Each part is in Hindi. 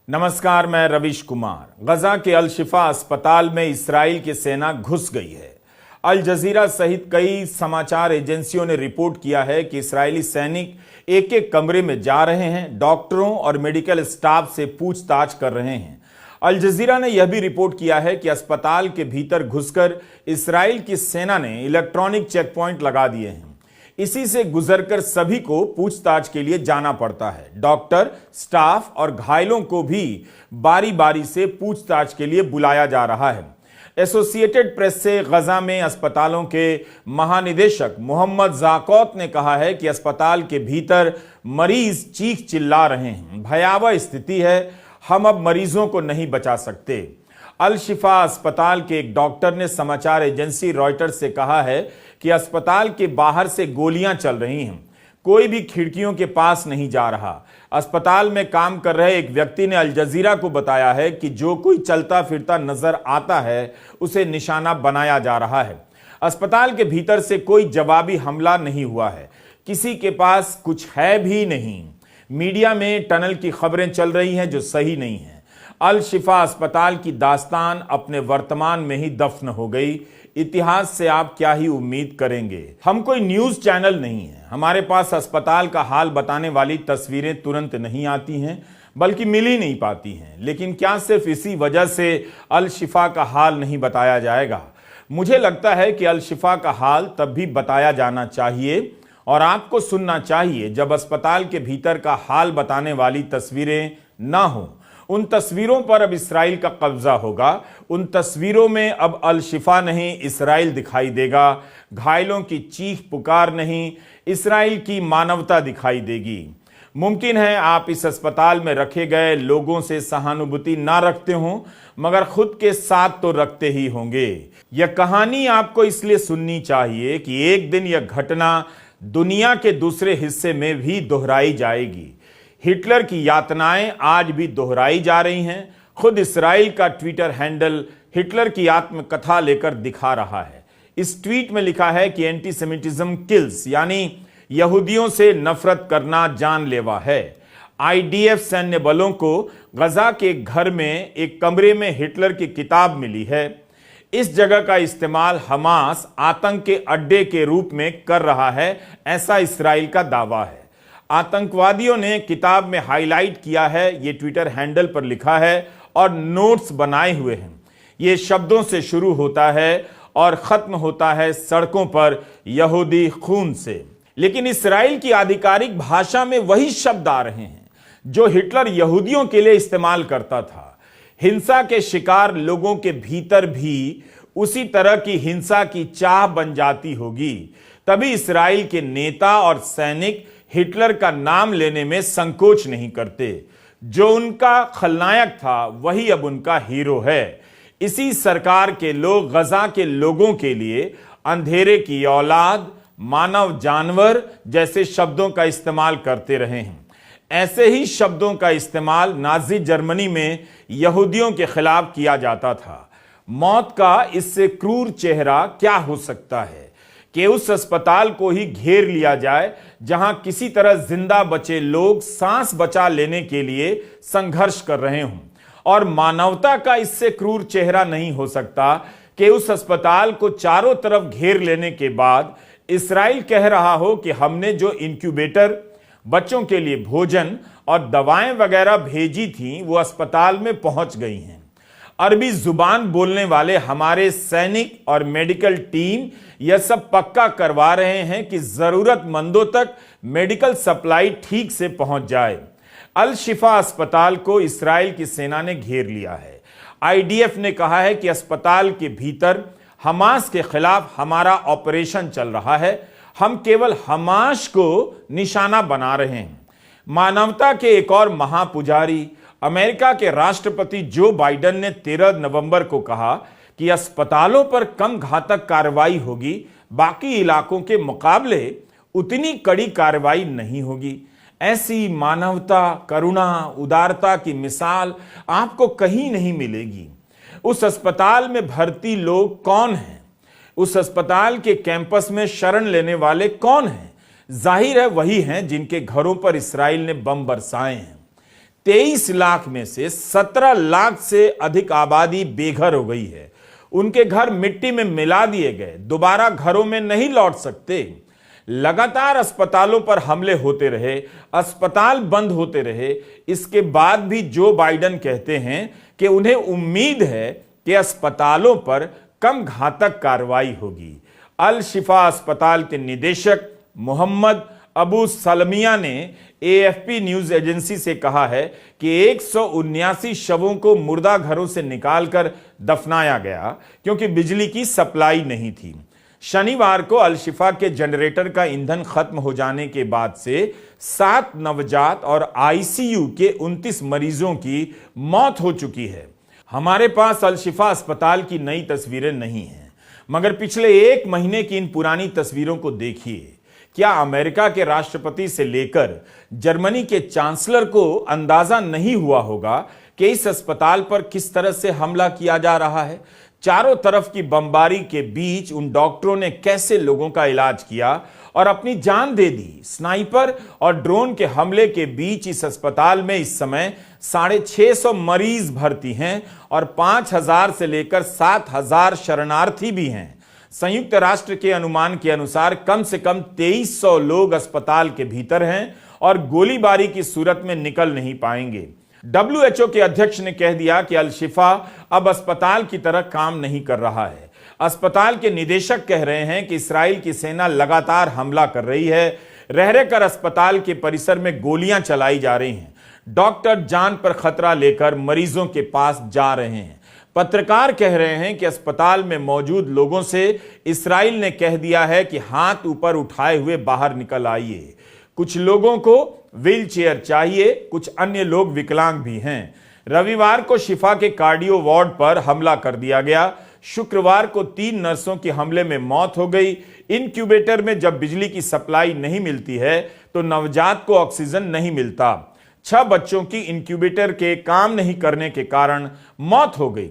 नमस्कार, मैं रविश कुमार। गजा के अल शिफा अस्पताल में इस्राइल की सेना घुस गई है। अल जजीरा सहित कई समाचार एजेंसियों ने रिपोर्ट किया है कि इस्राएली सैनिक एक एक कमरे में जा रहे हैं, डॉक्टरों और मेडिकल स्टाफ से पूछताछ कर रहे हैं। अल जजीरा ने यह भी रिपोर्ट किया है कि अस्पताल के भीतर घुसकर इस्राइल की सेना ने इलेक्ट्रॉनिक चेक पॉइंट लगा दिए हैं। इसी से गुजरकर सभी को पूछताछ के लिए जाना पड़ता है। डॉक्टर, स्टाफ और घायलों को भी बारी बारी से पूछताछ के लिए बुलाया जा रहा है। एसोसिएटेड प्रेस से गजा में अस्पतालों के महानिदेशक मोहम्मद जाकौत ने कहा है कि अस्पताल के भीतर मरीज चीख चिल्ला रहे हैं। भयावह स्थिति है, हम अब मरीजों को नहीं बचा सकते। अल शिफा अस्पताल के एक डॉक्टर ने समाचार एजेंसी रॉयटर्स से कहा है कि अस्पताल के बाहर से गोलियां चल रही हैं, कोई भी खिड़कियों के पास नहीं जा रहा। अस्पताल में काम कर रहे एक व्यक्ति ने अल जजीरा को बताया है कि जो कोई चलता फिरता नजर आता है उसे निशाना बनाया जा रहा है। अस्पताल के भीतर से कोई जवाबी हमला नहीं हुआ है, किसी के पास कुछ है भी नहीं। मीडिया में टनल की खबरें चल रही हैं जो सही नहीं है। अल शिफा अस्पताल की दास्तान अपने वर्तमान में ही दफन हो गई। इतिहास से आप क्या ही उम्मीद करेंगे। हम कोई न्यूज चैनल नहीं है, हमारे पास अस्पताल का हाल बताने वाली तस्वीरें तुरंत नहीं आती हैं, बल्कि मिल ही नहीं पाती हैं। लेकिन क्या सिर्फ इसी वजह से अल शिफा का हाल नहीं बताया जाएगा? मुझे लगता है कि अल शिफा का हाल तब भी बताया जाना चाहिए और आपको सुनना चाहिए जब अस्पताल के भीतर का हाल बताने वाली तस्वीरें ना हो। उन तस्वीरों पर अब इस्राइल का कब्जा होगा। उन तस्वीरों में अब अल शिफा नहीं, इस्राइल दिखाई देगा। घायलों की चीख पुकार नहीं, इस्राइल की मानवता दिखाई देगी। मुमकिन है आप इस अस्पताल में रखे गए लोगों से सहानुभूति ना रखते हों, मगर खुद के साथ तो रखते ही होंगे। यह कहानी आपको इसलिए सुननी चाहिए कि एक दिन यह घटना दुनिया के दूसरे हिस्से में भी दोहराई जाएगी। हिटलर की यातनाएं आज भी दोहराई जा रही हैं। खुद इस्राइल का ट्विटर हैंडल हिटलर की आत्मकथा लेकर दिखा रहा है। इस ट्वीट में लिखा है कि एंटीसेमिटिज्म किल्स, यानी यहूदियों से नफरत करना जानलेवा है। आईडीएफ सैन्य बलों को गजा के घर में एक कमरे में हिटलर की किताब मिली है। इस जगह का इस्तेमाल हमास आतंक के अड्डे के रूप में कर रहा है, ऐसा इस्राइल का दावा है। आतंकवादियों ने किताब में हाईलाइट किया है, ये ट्विटर हैंडल पर लिखा है और नोट्स बनाए हुए हैं। ये शब्दों से शुरू होता है और खत्म होता है सड़कों पर यहूदी खून से। लेकिन इस्राइल की आधिकारिक भाषा में वही शब्द आ रहे हैं जो हिटलर यहूदियों के लिए इस्तेमाल करता था। हिंसा के शिकार लोगों के भीतर भी उसी तरह की हिंसा की चाह बन जाती होगी। तभी इस्राइल के नेता और सैनिक हिटलर का नाम लेने में संकोच नहीं करते। जो उनका खलनायक था वही अब उनका हीरो है। इसी सरकार के लोग गजा के लोगों के लिए अंधेरे की औलाद, मानव जानवर जैसे शब्दों का इस्तेमाल करते रहे हैं। ऐसे ही शब्दों का इस्तेमाल नाजी जर्मनी में यहूदियों के खिलाफ किया जाता था। मौत का इससे क्रूर चेहरा क्या हो सकता है कि उस अस्पताल को ही घेर लिया जाए जहां किसी तरह जिंदा बचे लोग सांस बचा लेने के लिए संघर्ष कर रहे हों। और मानवता का इससे क्रूर चेहरा नहीं हो सकता कि उस अस्पताल को चारों तरफ घेर लेने के बाद इस्राइल कह रहा हो कि हमने जो इंक्यूबेटर, बच्चों के लिए भोजन और दवाएं वगैरह भेजी थी वो अस्पताल में पहुंच गई हैं। अरबी जुबान बोलने वाले हमारे सैनिक और मेडिकल टीम यह सब पक्का करवा रहे हैं कि जरूरतमंदों तक मेडिकल सप्लाई ठीक से पहुंच जाए। अल शिफा अस्पताल को इस्राइल की सेना ने घेर लिया है। आईडीएफ ने कहा है कि अस्पताल के भीतर हमास के खिलाफ हमारा ऑपरेशन चल रहा है, हम केवल हमास को निशाना बना रहे हैं। मानवता के एक और महापुजारी अमेरिका के राष्ट्रपति जो बाइडेन ने 13 नवंबर को कहा कि अस्पतालों पर कम घातक कार्रवाई होगी, बाकी इलाकों के मुकाबले उतनी कड़ी कार्रवाई नहीं होगी। ऐसी मानवता, करुणा, उदारता की मिसाल आपको कहीं नहीं मिलेगी। उस अस्पताल में भर्ती लोग कौन हैं? उस अस्पताल के कैंपस में शरण लेने वाले कौन हैं? जाहिर है वही हैं जिनके घरों पर इस्राइल ने बम बरसाए हैं। 23 लाख में से 17 लाख से अधिक आबादी बेघर हो गई है। उनके घर मिट्टी में मिला दिए गए, दोबारा घरों में नहीं लौट सकते। लगातार अस्पतालों पर हमले होते रहे, अस्पताल बंद होते रहे। इसके बाद भी जो बाइडेन कहते हैं कि उन्हें उम्मीद है कि अस्पतालों पर कम घातक कार्रवाई होगी। अल शिफा अस्पताल के निदेशक मोहम्मद अबू सलमिया ने एएफपी न्यूज एजेंसी से कहा है कि 179 शवों को मुर्दा घरों से निकालकर दफनाया गया क्योंकि बिजली की सप्लाई नहीं थी। शनिवार को अल शिफा के जनरेटर का ईंधन खत्म हो जाने के बाद से 7 नवजात और आईसीयू के 29 मरीजों की मौत हो चुकी है। हमारे पास अल शिफा अस्पताल की नई तस्वीरें नहीं हैं, मगर पिछले 1 महीने की इन पुरानी तस्वीरों को देखिए। क्या अमेरिका के राष्ट्रपति से लेकर जर्मनी के चांसलर को अंदाजा नहीं हुआ होगा कि इस अस्पताल पर किस तरह से हमला किया जा रहा है? चारों तरफ की बमबारी के बीच उन डॉक्टरों ने कैसे लोगों का इलाज किया और अपनी जान दे दी। स्नाइपर और ड्रोन के हमले के बीच इस अस्पताल में इस समय 650 मरीज भर्ती हैं और 5000 से लेकर 7000 शरणार्थी भी हैं। संयुक्त राष्ट्र के अनुमान के अनुसार कम से कम 2300 लोग अस्पताल के भीतर हैं और गोलीबारी की सूरत में निकल नहीं पाएंगे। WHO के अध्यक्ष ने कह दिया कि अल शिफा अब अस्पताल की तरह काम नहीं कर रहा है। अस्पताल के निदेशक कह रहे हैं कि इस्राएल की सेना लगातार हमला कर रही है। रह रहकर अस्पताल के परिसर में गोलियां चलाई जा रही हैं। डॉक्टर जान पर खतरा लेकर मरीजों के पास जा रहे हैं। पत्रकार कह रहे हैं कि अस्पताल में मौजूद लोगों से इस्राएल ने कह दिया है कि हाथ ऊपर उठाए हुए बाहर निकल आइए। कुछ लोगों को व्हील चेयर चाहिए, कुछ अन्य लोग विकलांग भी हैं। रविवार को शिफा के कार्डियो वार्ड पर हमला कर दिया गया। शुक्रवार को 3 नर्सों की हमले में मौत हो गई। इनक्यूबेटर में जब बिजली की सप्लाई नहीं मिलती है तो नवजात को ऑक्सीजन नहीं मिलता। 6 बच्चों की इनक्यूबेटर के काम नहीं करने के कारण मौत हो गई।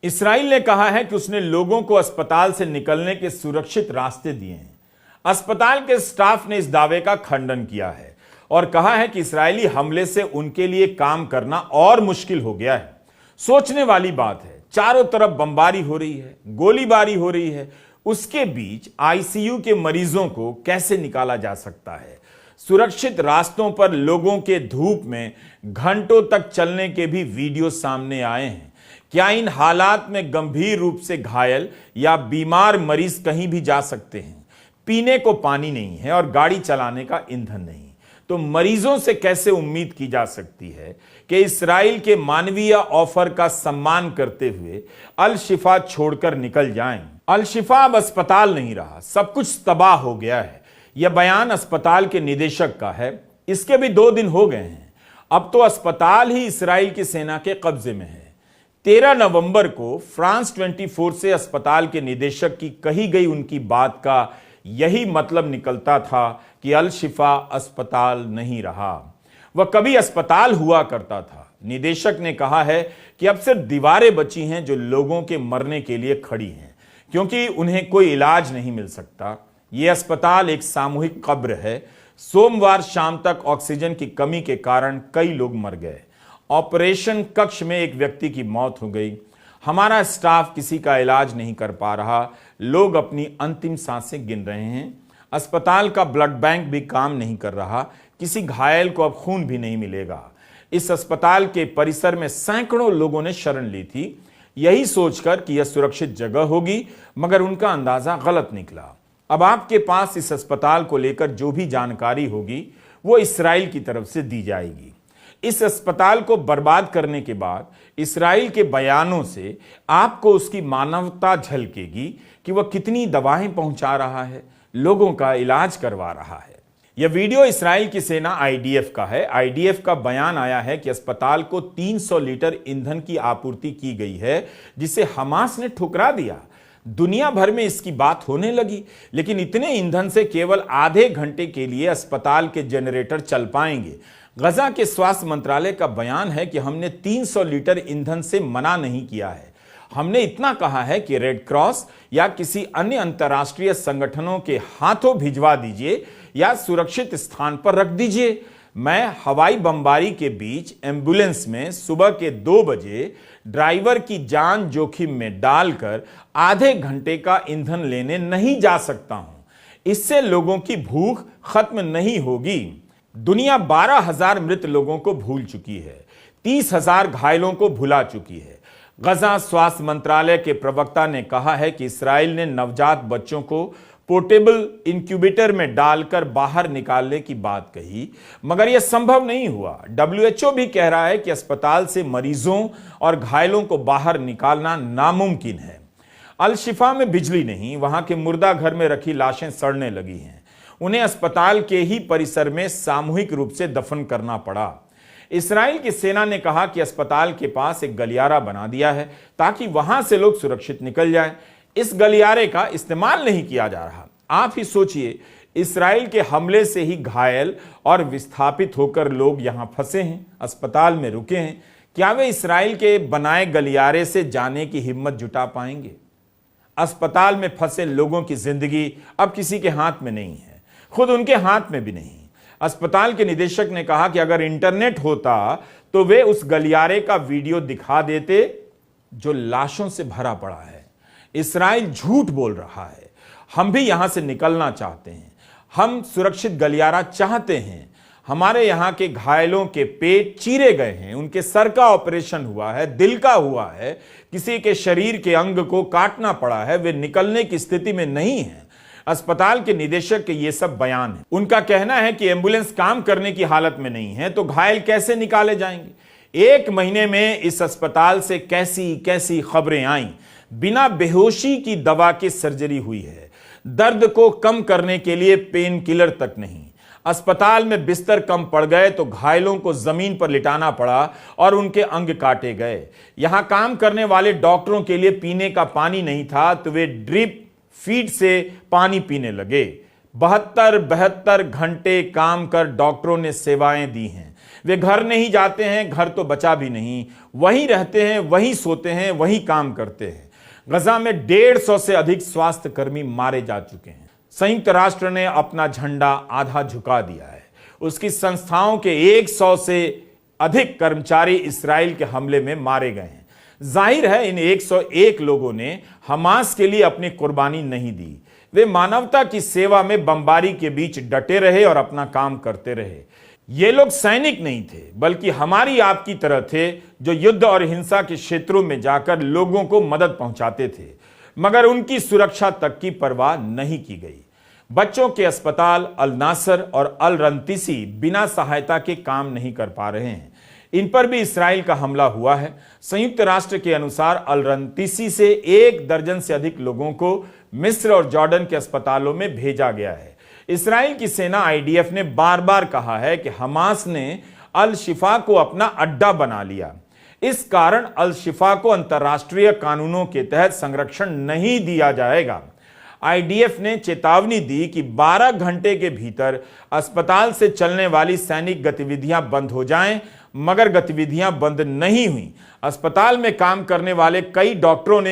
इस्राएल ने कहा है कि उसने लोगों को अस्पताल से निकलने के सुरक्षित रास्ते दिए हैं। अस्पताल के स्टाफ ने इस दावे का खंडन किया है और कहा है कि इस्राएली हमले से उनके लिए काम करना और मुश्किल हो गया है। सोचने वाली बात है, चारों तरफ बमबारी हो रही है, गोलीबारी हो रही है, उसके बीच आईसीयू के मरीजों को कैसे निकाला जा सकता है? सुरक्षित रास्तों पर लोगों के धूप में घंटों तक चलने के भी वीडियो सामने आए हैं। क्या इन हालात में गंभीर रूप से घायल या बीमार मरीज कहीं भी जा सकते हैं? पीने को पानी नहीं है और गाड़ी चलाने का ईंधन नहीं, तो मरीजों से कैसे उम्मीद की जा सकती है कि इस्राएल के मानवीय ऑफर का सम्मान करते हुए अल शिफा छोड़कर निकल जाएं? अल शिफा अब अस्पताल नहीं रहा, सब कुछ तबाह हो गया है। यह बयान अस्पताल के निदेशक का है। इसके भी 2 दिन हो गए हैं। अब तो अस्पताल ही इस्राएल की सेना के कब्जे में है। 13 नवंबर को फ्रांस 24 से अस्पताल के निदेशक की कही गई उनकी बात का यही मतलब निकलता था कि अल शिफा अस्पताल नहीं रहा, वह कभी अस्पताल हुआ करता था। निदेशक ने कहा है कि अब सिर्फ दीवारें बची हैं जो लोगों के मरने के लिए खड़ी हैं, क्योंकि उन्हें कोई इलाज नहीं मिल सकता। यह अस्पताल एक सामूहिक कब्र है। सोमवार शाम तक ऑक्सीजन की कमी के कारण कई लोग मर गए। ऑपरेशन कक्ष में एक व्यक्ति की मौत हो गई। हमारा स्टाफ किसी का इलाज नहीं कर पा रहा। लोग अपनी अंतिम सांसें गिन रहे हैं। अस्पताल का ब्लड बैंक भी काम नहीं कर रहा। किसी घायल को अब खून भी नहीं मिलेगा। इस अस्पताल के परिसर में सैकड़ों लोगों ने शरण ली थी, यही सोचकर कि यह सुरक्षित जगह होगी, मगर उनका अंदाजा गलत निकला। अब आपके पास इस अस्पताल को लेकर जो भी जानकारी होगी वो इस्राएल की तरफ से दी जाएगी। इस अस्पताल को बर्बाद करने के बाद इस्राएल के बयानों से आपको उसकी मानवता झलकेगी कि वह कितनी दवाएं पहुंचा रहा है, लोगों का इलाज करवा रहा है। यह वीडियो इस्राएल की सेना आईडीएफ का है। आईडीएफ का बयान आया है कि अस्पताल को 300 लीटर ईंधन की आपूर्ति की गई है, जिसे हमास ने ठुकरा दिया। दुनिया भर में इसकी बात होने लगी, लेकिन इतने ईंधन से केवल आधे घंटे के लिए अस्पताल के जनरेटर चल पाएंगे। गजा के स्वास्थ्य मंत्रालय का बयान है कि हमने 300 लीटर ईंधन से मना नहीं किया है। हमने इतना कहा है कि रेड क्रॉस या किसी अन्य अंतर्राष्ट्रीय संगठनों के हाथों भिजवा दीजिए या सुरक्षित स्थान पर रख दीजिए। मैं हवाई बमबारी के बीच एम्बुलेंस में सुबह के 2 बजे ड्राइवर की जान जोखिम में डालकर आधे घंटे का ईंधन लेने नहीं जा सकता हूं। इससे लोगों की भूख खत्म नहीं होगी। दुनिया 12,000 मृत लोगों को भूल चुकी है, 30,000 घायलों को भुला चुकी है। गजा स्वास्थ्य मंत्रालय के प्रवक्ता ने कहा है कि इस्राएल ने नवजात बच्चों को पोर्टेबल इंक्यूबेटर में डालकर बाहर निकालने की बात कही, मगर यह संभव नहीं हुआ। WHO भी कह रहा है कि अस्पताल से मरीजों और घायलों को बाहर निकालना नामुमकिन है। अल शिफा में बिजली नहीं, वहां के मुर्दा घर में रखी लाशें सड़ने लगी हैं। उन्हें अस्पताल के ही परिसर में सामूहिक रूप से दफन करना पड़ा। इस्राएल की सेना ने कहा कि अस्पताल के पास एक गलियारा बना दिया है ताकि वहां से लोग सुरक्षित निकल जाएं। इस गलियारे का इस्तेमाल नहीं किया जा रहा। आप ही सोचिए, इस्राएल के हमले से ही घायल और विस्थापित होकर लोग यहां फंसे हैं, अस्पताल में रुके हैं। क्या वे इस्राएल के बनाए गलियारे से जाने की हिम्मत जुटा पाएंगे? अस्पताल में फंसे लोगों की जिंदगी अब किसी के हाथ में नहीं है, खुद उनके हाथ में भी नहीं। अस्पताल के निदेशक ने कहा कि अगर इंटरनेट होता तो वे उस गलियारे का वीडियो दिखा देते जो लाशों से भरा पड़ा है। इस्राएल झूठ बोल रहा है। हम भी यहां से निकलना चाहते हैं, हम सुरक्षित गलियारा चाहते हैं। हमारे यहां के घायलों के पेट चीरे गए हैं, उनके सर का ऑपरेशन हुआ है, दिल का हुआ है, किसी के शरीर के अंग को काटना पड़ा है, वे निकलने की स्थिति में नहीं है। अस्पताल के निदेशक के ये सब बयान है। उनका कहना है कि एम्बुलेंस काम करने की हालत में नहीं है तो घायल कैसे निकाले जाएंगे। 1 महीने में इस अस्पताल से कैसी कैसी खबरें आईं। बिना बेहोशी की दवा की सर्जरी हुई है, दर्द को कम करने के लिए पेन किलर तक नहीं। अस्पताल में बिस्तर कम पड़ गए तो घायलों को जमीन पर लिटाना पड़ा और उनके अंग काटे गए। यहां काम करने वाले डॉक्टरों के लिए पीने का पानी नहीं था तो वे ड्रिप फीड से पानी पीने लगे। 72 घंटे काम कर डॉक्टरों ने सेवाएं दी हैं। वे घर नहीं जाते हैं, घर तो बचा भी नहीं, वहीं रहते हैं, वहीं सोते हैं, वहीं काम करते हैं। गजा में 150 से अधिक स्वास्थ्य कर्मी मारे जा चुके हैं। संयुक्त राष्ट्र ने अपना झंडा आधा झुका दिया है। उसकी संस्थाओं के 100 से अधिक कर्मचारी इस्राएल के हमले में मारे गए हैं। जाहिर है इन 101 लोगों ने हमास के लिए अपनी कुर्बानी नहीं दी। वे मानवता की सेवा में बमबारी के बीच डटे रहे और अपना काम करते रहे। ये लोग सैनिक नहीं थे, बल्कि हमारी आपकी तरह थे जो युद्ध और हिंसा के क्षेत्रों में जाकर लोगों को मदद पहुंचाते थे, मगर उनकी सुरक्षा तक की परवाह नहीं की गई। बच्चों के अस्पताल अल नासर और अल रंतीसी बिना सहायता के काम नहीं कर पा रहे हैं। इन पर भी इस्राएल का हमला हुआ है। संयुक्त राष्ट्र के अनुसार अल रंतीसी से 1 दर्जन से अधिक लोगों को मिस्र और जॉर्डन के अस्पतालों में भेजा गया है। इस्राएल की सेना IDF ने बार बार कहा है कि हमास ने अल शिफा को अपना अड्डा बना लिया। इस कारण अल शिफा को अंतर्राष्ट्रीय कानूनों के तहत संरक्षण नहीं दिया जाएगा। IDF ने चेतावनी दी कि 12 घंटे के भीतर अस्पताल से चलने वाली सैनिक गतिविधियां बंद हो जाएं, मगर गतिविधियां बंद नहीं हुई। अस्पताल में काम करने वाले कई डॉक्टरों ने